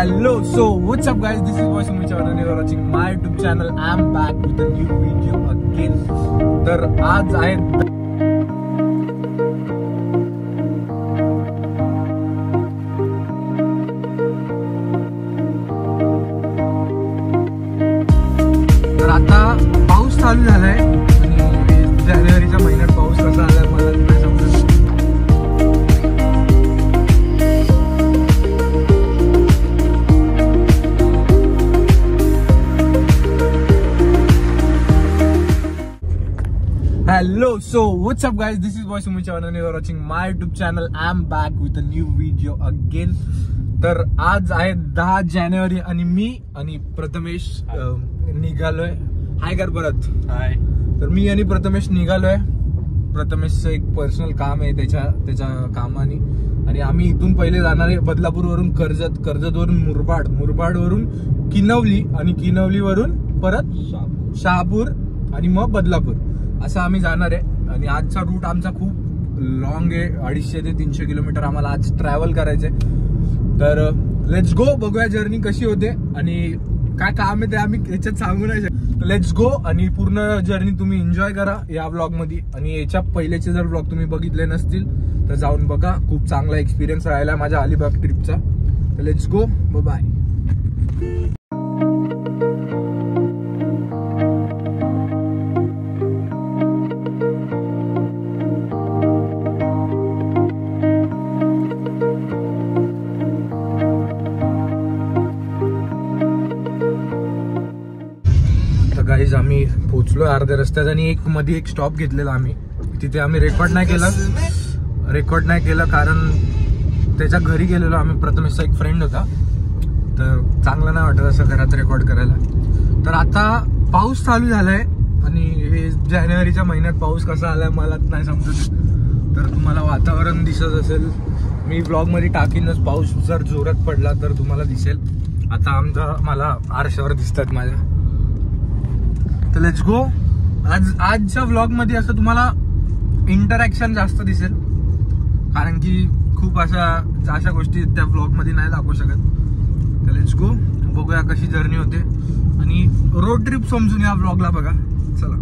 Hello, so what's up guys, this is Boy Sumit and you are watching my YouTube channel. I'm back with a new video again. तर आज आहे तर आता पाऊस चालू झालाय आणि जानेवारीच्या महिन्यात पाऊस कसा आलाय मला नाही समजत. Hello, so what's up guys, this is Boy Sumit and you are watching my YouTube channel. I'm back with a new video again. तर आज आहे 10 जानेवारी आणि मी आणि प्रथमेश निघालोय. हाय कर परत. हाय. तर मी आणि प्रथमेश निघालोय. प्रथमेशचं एक पर्सनल काम आहे त्याच्या कामाने आणि आम्ही इथून पहिले जाणार आहे बदलापूरवरून कर्जतवरून मुरबाडवरून किनवली आणि किनवलीवरून परत शहापूर आणि मग बदलापूर असं आम्ही जाणार आहे. आणि आजचा रूट आमचा खूप लॉंग आहे, 250 ते 300 किलोमीटर आम्हाला आज ट्रॅव्हल करायचंय. तर लेट्स गो, बघूया जर्नी कशी होते आणि काय काम आहे ते आम्ही याच्यात सांगू नाही शकतो. लेट्स गो आणि पूर्ण जर्नी तुम्ही एन्जॉय करा या ब्लॉग मध्ये. आणि याच्या पहिलेचे जर ब्लॉग तुम्ही बघितले नसतील तर जाऊन बघा, खूप चांगला एक्सपिरियन्स राहिला माझ्या अलिबाग ट्रिपचा. तर लेट्स गो, बाय. गाईज आम्ही पोहोचलो अर्ध्या रस्त्यात आणि मध्ये एक स्टॉप घेतलेला आम्ही. तिथे आम्ही रेकॉर्ड नाही केलं कारण त्याच्या घरी गेलेलो आम्ही. प्रथमेशचा एक फ्रेंड होता तर चांगलं नाही वाटत असं घरात रेकॉर्ड करायला. तर आता पाऊस चालू झालाय आणि हे जानेवारीच्या महिन्यात पाऊस कसा आलाय मला नाही समजत. तर तुम्हाला वातावरण दिसत असेल, मी ब्लॉग मध्ये टाकीनच. पाऊस जर जोरात पडला तर तुम्हाला दिसेल. आता मला आरशावर दिसतात माझ्या. तर लेट्स गो. आजच्या व्लॉग मध्ये असं तुम्हाला इंटरॅक्शन जास्त दिसेल कारण की खूप अशा गोष्टी त्या व्लॉग मध्ये नाही दाखवू शकत. तर लेट्स गो, बघूया कशी जर्नी होते आणि रोड ट्रिप समजून या व्लॉगला बघा. चला.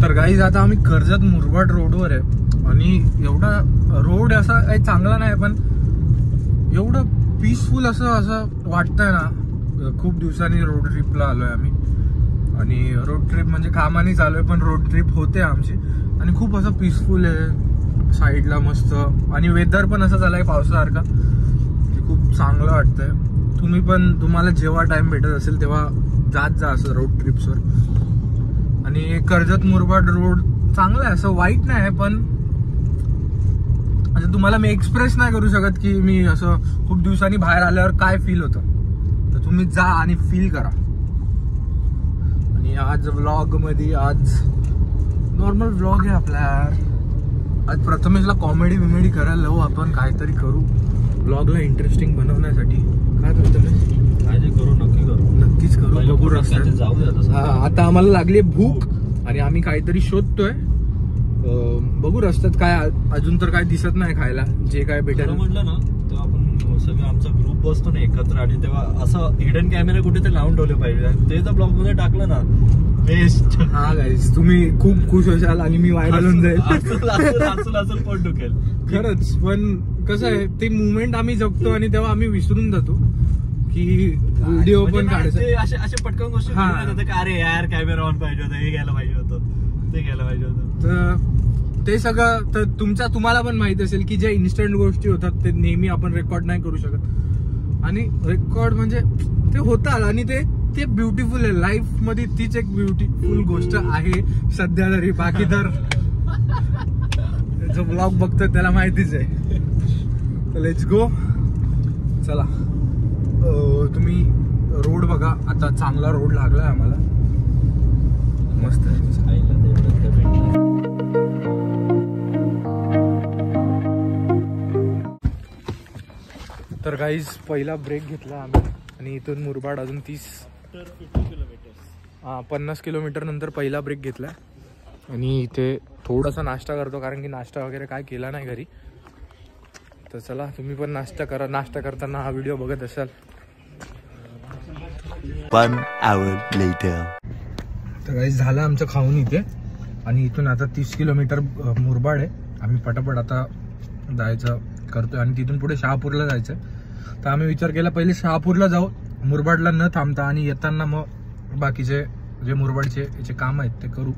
तर गाईज आता आम्ही कर्जत मुरबाड रोडवर आहे आणि एवढा रोड असा काही चांगला नाही पण एवढं पीसफुल असं वाटतंय ना. खूप दिवसांनी रोड ट्रिपला आलोय आम्ही आणि रोड ट्रिप म्हणजे कामाने चालू आहे पण रोड ट्रिप होते आमची. आणि खूप असं पीसफुल आहे साईडला मस्त आणि वेदर पण असं झालंय पावसासारखा, खूप चांगलं वाटतंय. तुम्हाला जेव्हा टाइम भेटत असेल तेव्हा जात जा असं रोड ट्रिप्सवर. आणि कर्जत मुरबाड रोड चांगला आहे, असं वाईट नाही पण म्हणजे तुम्हाला मी एक्सप्रेस नाही करू शकत की मी असं खूप दिवसांनी बाहेर आल्यावर काय फील होतं. तर तुम्ही जा आणि फील करा. आणि आज व्लॉग मध्ये आज नॉर्मल व्लॉग आहे आपला. आज प्रथमेशला कॉमेडी करायला लावू आपण, काहीतरी करू ब्लॉगला इंटरेस्टिंग बनवण्यासाठी. काय प्रथमेश? नक्कीच करू. बघू रस्त्यात. आता आम्हाला लागली भूक आणि आम्ही काहीतरी शोधतोय. बघू रस्त्यात काय अजून तर काय दिसत नाही खायला. जे काय भेटेल म्हटलं ना तेव्हा आपण सगळं आमचा ग्रुप बसतो ना एकत्र आणि तेव्हा असं हिडन कॅमेरा कुठे ते लावून ठेवले पाहिजे आणि ते जर ब्लॉग मध्ये टाकलं ना बेस्ट. हा गाईज, तुम्ही खूप खुश होशाल आणि मी व्हायरल होऊन जाईल. असून पोट दुखेल खरंच. पण कसं आहे ते मुवमेंट आम्ही जगतो आणि तेव्हा आम्ही विसरून जातो की व्हिडिओ पण काढायचे. असे पटकन गोष्टी अरे यार कॅमेरा ऑन पाहिजे होतं, हे घ्यायला पाहिजे होतं, ते घ्यायला पाहिजे होतं. तर ते सगळं तर तुम्हाला पण माहित असेल की जे इन्स्टंट गोष्टी होतात ते नेहमी आपण रेकॉर्ड नाही करू शकत. आणि रेकॉर्ड म्हणजे ते होतात आणि ते ते ब्युटिफुल आहे लाईफ मध्ये, तीच एक ब्युटिफुल गोष्ट आहे सध्या तरी. बाकी तर जो ब्लॉग बघतो त्याला माहितीच आहे. Let's go. चला तुम्ही रोड बघा, आता चांगला रोड लागलाय आम्हाला, मस्त आहे. तर गाईज पहिला ब्रेक घेतला आम्ही आणि इथून मुरबाड अजून 50 किलोमीटर नंतर पहिला ब्रेक घेतला. आणि इथे थोडासा नाश्ता करतो कारण की नाश्ता वगैरे काय केला नाही घरी. तर चला तुम्ही पण नाश्ता करा. नाश्ता करताना हा व्हिडिओ बघत असाल. 1 hour later. तर गाईज झालं आमचं खाऊन इथे, आणि इथून आता 30 किलोमीटर मुरबाड आहे. आम्ही पटापट आता जायचं करतोय आणि तिथून पुढे शहापूरला जायचं. तर आम्ही विचार केला पहिले शहापूरला जाऊ, मुरबाडला न थांबता, आणि येताना मग बाकीचे जे मुरबाडचे याचे काम आहेत ते करू.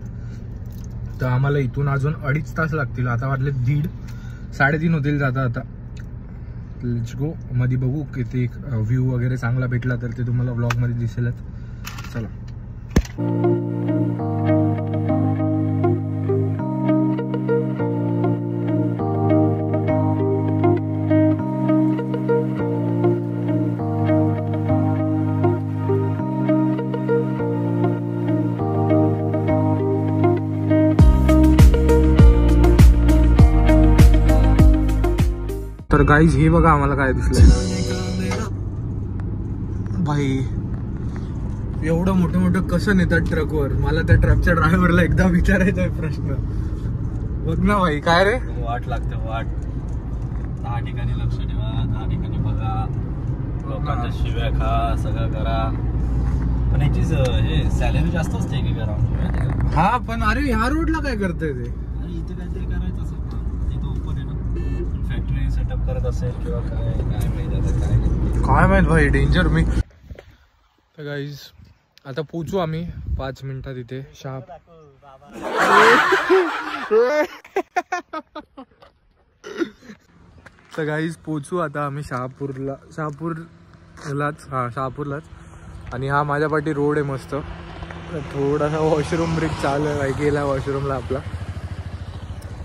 तर आम्हाला इथून अजून 2.5 तास लागतील. आता वाटले 3:30 होतील जाता आता. Let's go. मध्ये बघू किती व्ह्यू वगैरे चांगला भेटला तर ते तुम्हाला ब्लॉग मध्ये दिसेलच. चला. तर गाईज हे बघा आम्हाला काय दिसलंय. भाई एवढं मोठं मोठं कसं नेतात ट्रकवर? मला त्या ट्रकच्या ड्रायव्हरला एकदा विचारायचा आहे प्रश्न. बघ ना भाई, काय रे वाट लागते वाट. 10 ठिकाणी लक्ष ठेवा, 10 ठिकाणी बघा, लोकांच्या शिव्या खा, सगळं करा. पण याची हे सॅलरी जास्त असते की करा. हा पण अरे ह्या रोडला काय करताय ते? इथे काहीतरी करायचं असेल ना, इथं ओपन आहे ना, फॅक्टरी सेटअप करत असेल किंवा काय माहिती आता काय माहित भाई, डेंजर. मी तर गाईज आता पोचू आम्ही 5 मिनिटात इथे तर गाईज पोचू आता आम्ही शहापूरलाच. आणि हा माझ्या पाठी रोड आहे मस्त. थोडासा वॉशरूम ब्रेक चालू आहे, गेला वॉशरूमला आपला.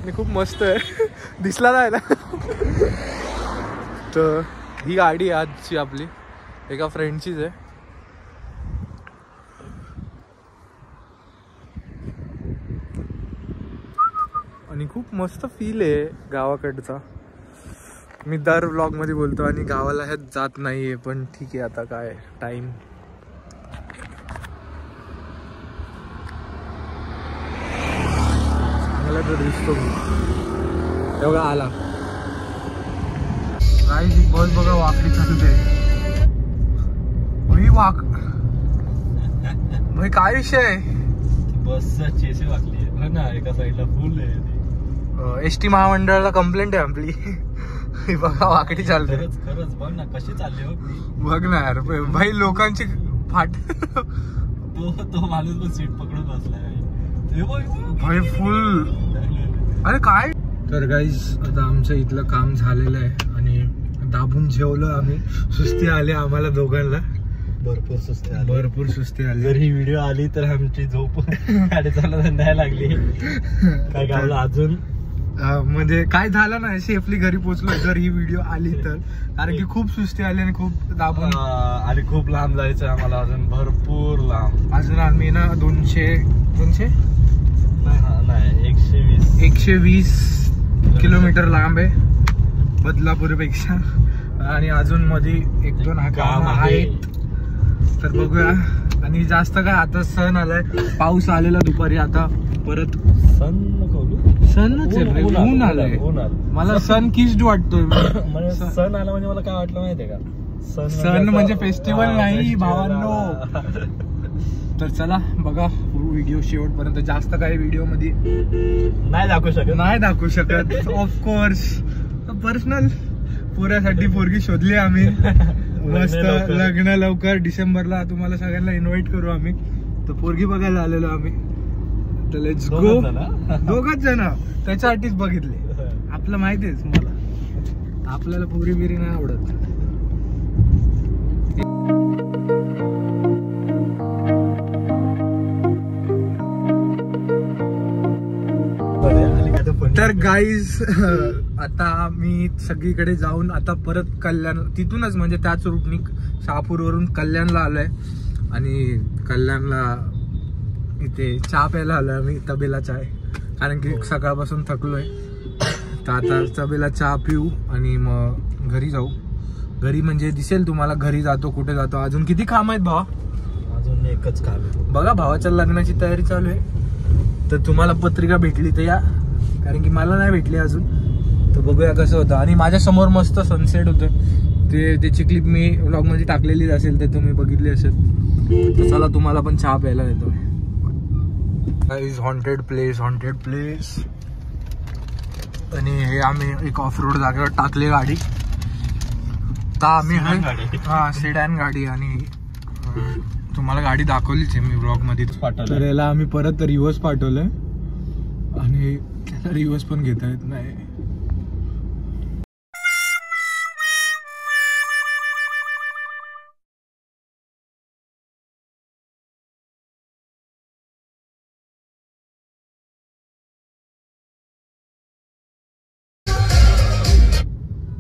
आणि खूप मस्त आहे, दिसला नाही ना. तर ही गाडी आजची आपली एका फ्रेंडचीच आहे. आणि खूप मस्त फील आहे गावाकडचा. मी दर व्लॉग मध्ये बोलतो आणि गावाला ह्यात जात नाहीये, पण ठीक आहे आता काय टाइम. चांगला तर दिसतो मी. एवढा आला गाईज, बस बघा वाकडी चालते. भाई काय विषय आहे? बसचा चेसे वाकली आहे ना, एका साईडला फुल आहे. एसटी महामंडळाला कंप्लेंट आहे आपली. बघा वाकडी चालते. खरंच बघ ना कशी चालली हो. बघ ना यार भाई, लोकांची फाट. तो माणूस पण सीट पकडून बसलाय भाई फुल. अरे काय. तर गाईज आता आमचं इथलं काम झालेलं आहे आणि दाबून जेवलं आम्ही. सुस्ती आली आम्हाला दोघांना, भरपूर सुस्ती आली. जर ही व्हिडिओ आली तर आमची झोप 3:30 नाही लागली. काय गावला अजून म्हणजे काय झालं ना, सेफली घरी पोहोचलो जर ही व्हिडिओ आली तर. कारण की खूप सुस्ती आली आणि खूप दाबून आणि खूप लांब जायचं आम्हाला, अजून भरपूर लांब. अजून आम्ही ना 200 नाही 120 किलोमीटर लांब आहे बदलापूरपेक्षा. आणि अजून मध्ये 1-2 काम आहेत. तर बघूया. आणि जास्त काय, आता सण आलाय, पाऊस आलेला दुपारी, आता परत सणच ऊन आलंय. मला सन किस्ड वाटतोय. सण आला म्हणजे मला काय वाटलं माहितीये का, सण म्हणजे फेस्टिवल नाही भावांनो. तर चला बघा व्हिडिओ शेवटपर्यंत. जास्त काही व्हिडिओ मध्ये नाही दाखवू शकत ऑफकोर्स. पर्सनल पोरासाठी पोरगी शोधली आम्ही. मस्त लग्न लवकर डिसेंबरला तुम्हाला सगळ्यांना इन्व्हाइट करू आम्ही. तर पोरगी बघायला आलेलो आम्ही. तर लेट्स गो. 2 जण त्याच्यासाठीच बघितले. आपलं माहितीच मला, आपल्याला पोरी बिरी नाही आवडत. तर गाईज आता मी सगळीकडे जाऊन आता परत कल्याण तिथूनच म्हणजे त्याच रूटनी शहापूरवरून कल्याणला आलोय आणि कल्याणला इथे चहा प्यायला आलोय आम्ही तबेला चाय कारण की सकाळपासून थकलोय तर आता तबेला चहा पिऊ आणि मग घरी जाऊ. घरी म्हणजे दिसेल तुम्हाला घरी जातो कुठे जातो. अजून किती काम आहेत भावा? अजून एकच काम आहे बघा भावाच्या लग्नाची तयारी चालू आहे तर तुम्हाला पत्रिका भेटली तर या कारण की मला नाही भेटली अजून तर बघूया कसं होतं. आणि माझ्या समोर मस्त सनसेट होतं त्याची क्लिप मी व्लॉग मध्ये टाकलेलीच असेल तर तुम्ही बघितली असेल तर चला तुम्हाला पण चहा प्यायला देतो. हॉन्टेड प्लेस आणि हे आम्ही एक ऑफ रोड जागेवर टाकले गाडी तर आम्ही सेडॅन गाडी आणि तुम्हाला गाडी दाखवलीच आहे मी ब्लॉग मध्ये पाठवलं. तर याला आम्ही परत रिव्हर्स पाठवलंय आणि रिव्हर्स पण घेता येत नाही.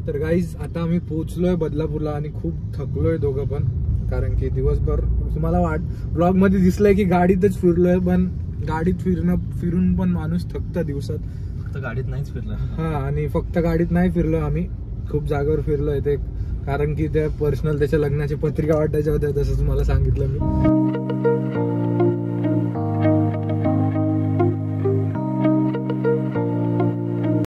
तर गाईज आता आम्ही पोहोचलोय बदलापूरला आणि खूप थकलोय दोघं पण कारण की दिवसभर तुम्हाला ब्लॉग मध्ये दिसलंय की गाडीतच फिरलोय पण गाडीत फिरून पण माणूस थकतं दिवसात. फक्त गाडीत नाहीच फिरलं. हा आणि फक्त गाडीत नाही फिरलो आम्ही खूप जागेवर फिरलोय ते कारण की त्या पर्सनल त्याच्या लग्नाची पत्रिका वाटायच्या होत्या तसं तुम्हाला सांगितलं मी.